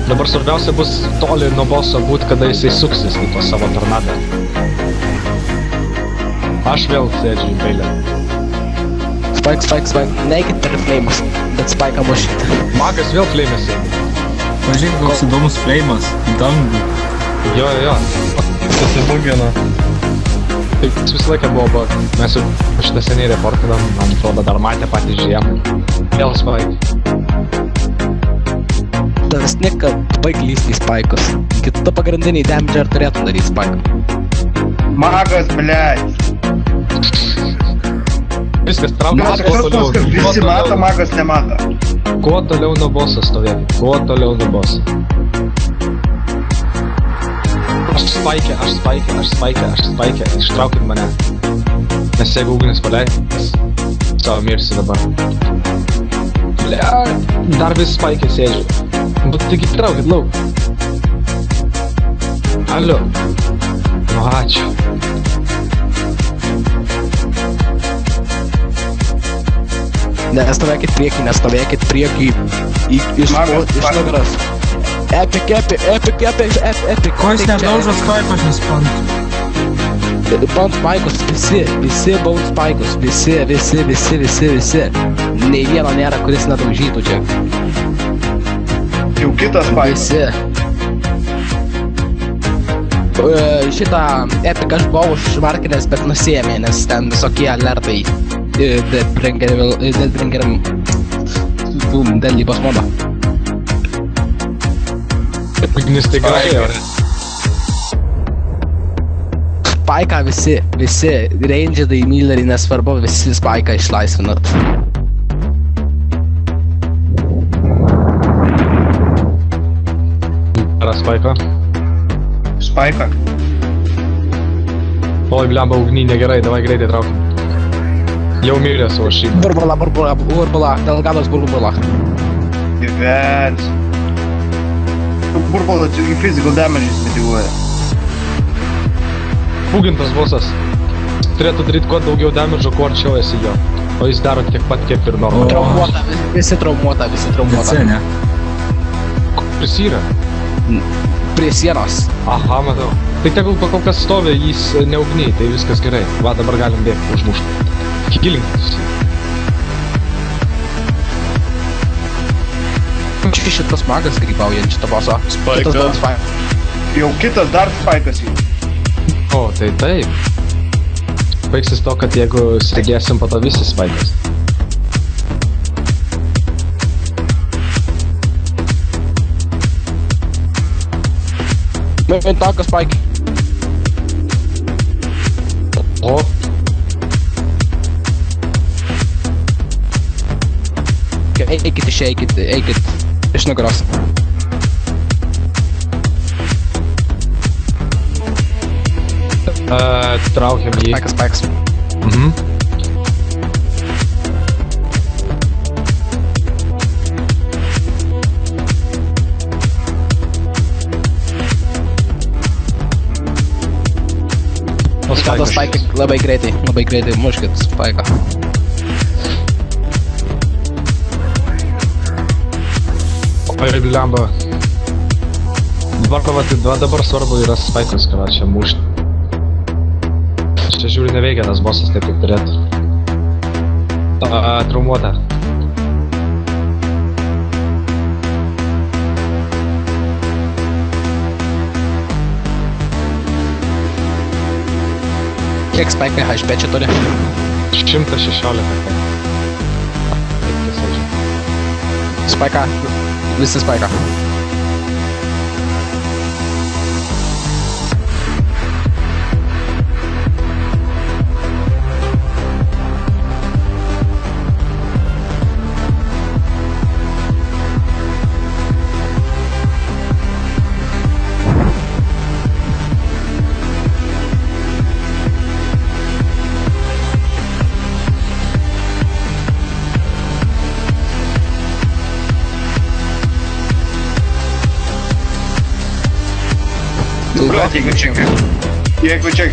Dabar svarbiausia bus toli nuo boso būt, kada jisai suksis į to savo tornadą. Aš vėl sėdžiu į bailę. Spike. Neikit per flames, bet Spike'ą mušit. Magas vėl flame'as sėdi. Pažiūrėk, koks įdomus flame'as. Dangų. Jo. Susibugino. Taip visą laiką buvo bug. Mes jau šitą seniai reportinam, man atrodo, dar matė patys žiemą. Vėl Spike. Tas nika, baig lysti į Spike'us. Kita pagrindiniai damager turėtų daryti Spike'ą. Magas, blядь. Viskas, traukės kuo toliau. Visi mato, magas nemato. Kuo toliau nuo boso stovėti. Kuo toliau nuo boso. Aš spike. Ištraukit mane. Nes jeigu ugnis paleis, savo mirsi dabar. Blia, dar vis spike sėdžiu. Bet tik įtraukit lauk. Alio. Nu, ačiū. Nestovėkit priekį. Iš nugaros. Epic. Ko jis nedaužo Spike'o, aš nesprantu. Bounce Spike'us, visi bounce Spike'us, visi. Nei vieno nėra, kuris nedaužytų čia. Jau kitas Spike. Visi. Šitą Epic aš buvau užmarkinęs, bet nusiėmė, nes ten visokie alertai. Deadbringeriam dalybos modo. Ugnis tai gražiai. Spike'ą visi, rangedai, milleriai, nesvarbu, visi Spike'ą išlaisvinat. Yra Spike'ą? Spike'ą. Oi, blemba, ugny negerai, davai greitai traukim. Jau mirė savo šydą. Burbula, Delgados burbula. Gyvens. Burbula į physical damage smitivuoja. Bugintas bosas. Turėtų daryti kuo daugiau damage, kuo arčiau esi jo. O jis daro tiek pat, kiek ir normaliai. Traumuota, visi traumuota. Visi, ne? Kuris yra? Prie sienos. Aha, matau. Tai tegul kol kas stovi, jis neugny, tai viskas gerai. Va, dabar galim bėgti, užmušti. Gilinkis. Čia šitas magas grybauja šitą bosą. Spike'ą. Jau kitas dar Spike'as jį. O, tai taip. Baigsis to, kad jeigu sregėsim po to visi Spike'as. Takas Spike. O. Eikit iš nugaros. Traukiam jį. Spikes. Skatos Spike labai greitai, muškit Spike'ą. Oi, blemba. Dabar svarbu yra Spike'as, ką čia mušti. Čia žiūri neveikia tas bossas taip kaip turėtų. Traumuota. Kiek Spike'ai HP čia turi? 116. Spike'ą, visi Spike'ą. Блядь, jeigu čia